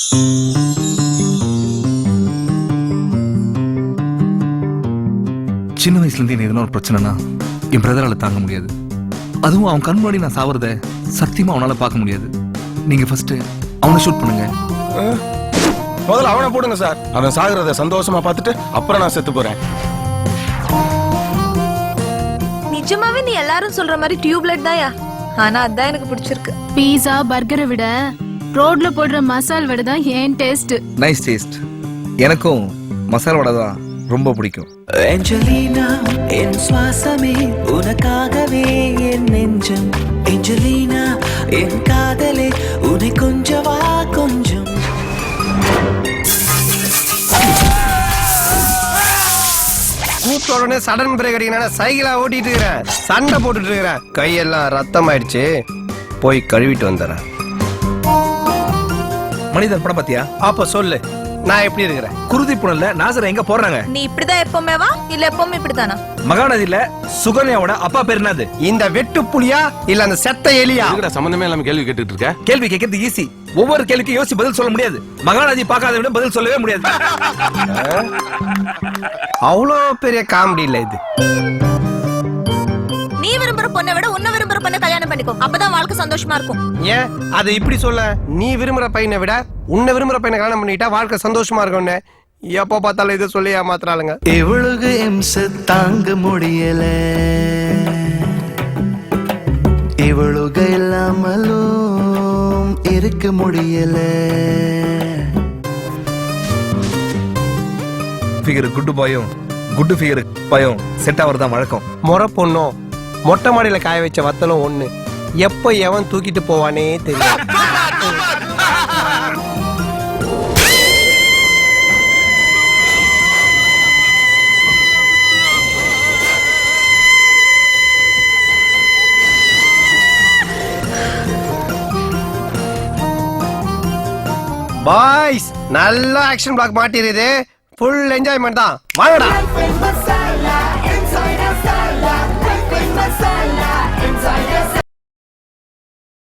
சின்ன வயசுல இருந்து எதுனா ஒரு பிரச்சனைனா என் பிரதரால தாங்க முடியாது. அதுவும் அவன் கண் முன்னாடி நான் சாவறத சத்தியமா அவனால பார்க்க முடியாது. நீங்க ஃபர்ஸ்ட் அவனை ஷூட் பண்ணுங்க. முதல்ல அவனை போடுங்க சார். அவன் சாகுறத சந்தோஷமா பார்த்துட்டு அப்புறம் நான் செத்து போறேன். நிஜமாவே நீ எல்லாரும் சொல்ற மாதிரி டியூப்லைட் தான்யா. ஆனா அதான் எனக்கு பிடிச்சிருக்கு. பீஸா பர்கரை விட ரோட்ல போடுற மசால் வடை தான் ஏன் டேஸ்ட். Nice taste. எனக்கும் மசாலா வடை தான் ரொம்ப பிடிக்கும். ஏஞ்சலினா என் சுவாசமே உனக்காகவே என் நெஞ்சம். ஏஞ்சலினா என் காதலே உன்னை கொஞ்சவா கொஞ்சம். கூப்பிட்ட உடனே சடன் பிரேக் அடிக்கணும். சைக்கிளா ஓட்டிட்டு இருக்கிறேன், சண்டை போட்டுட்டு இருக்கிறேன், கையெல்லாம் ரத்தம் ஆயிடுச்சு. போய் கழுவிட்டு வந்துடுறேன். மனிதன் படம் பாத்தியா? அப்ப சொல்லு, நான் எப்படி இருக்கிறேன்? குருதி புனல்ல நாசர் எங்க போறாங்க? நீ இப்படிதான் எப்பவுமே வா இல்ல எப்பவுமே இப்படித்தானா? மகாநதியில சுகன்யாவோட அப்பா பேர் என்னது? இந்த வெட்டு புலியா இல்ல அந்த செத்த எலியா? சம்பந்தமே இல்லாம கேள்வி கேட்டுட்டு இருக்க. கேள்வி கேட்கறது ஈஸி. ஒவ்வொரு கேள்விக்கும் யோசிச்சு பதில் சொல்ல முடியாது. மகாநதி பார்க்காத விட பதில் சொல்லவே முடியாது. அவ்வளோ பெரிய காமெடி இல்ல இது. நீ விரும்புற பொண்ணை விட உன்ன விரும்புற பொண்ணை கல்யாணம் பண்ணிக்கோ. அப்பதான் வாழ்க்கை சந்தோஷமா இருக்கும். ஏன் அது இப்படி சொல்ல? நீ விரும்புற பையனை விட உன்னை விரும்புற பையனை கல்யாணம் பண்ணிட்டா வாழ்க்கை சந்தோஷமா இருக்கும்னு எப்போ பார்த்தாலும் இதை சொல்லி ஏமாத்துறாளுங்க. இவளுக்கு எம்ச தாங்க முடியல, இவளுக்கு இல்லாமலும் இருக்க முடியல. ஃபிகர் குட் பாயும் குட் ஃபிகர் பாயும் செட் ஆவறதா வழக்கம். முறை பொண்ணும் மொட்டை மாடியில காய வச்ச வத்தலும் ஒண்ணு. எப்ப எவன் தூக்கிட்டு போவானே தெரியும். பாய்ஸ் நல்ல ஆக்ஷன் பிளாக் மாட்டிருது. ஃபுல் என்ஜாய்மெண்ட் தான். வாங்கடா.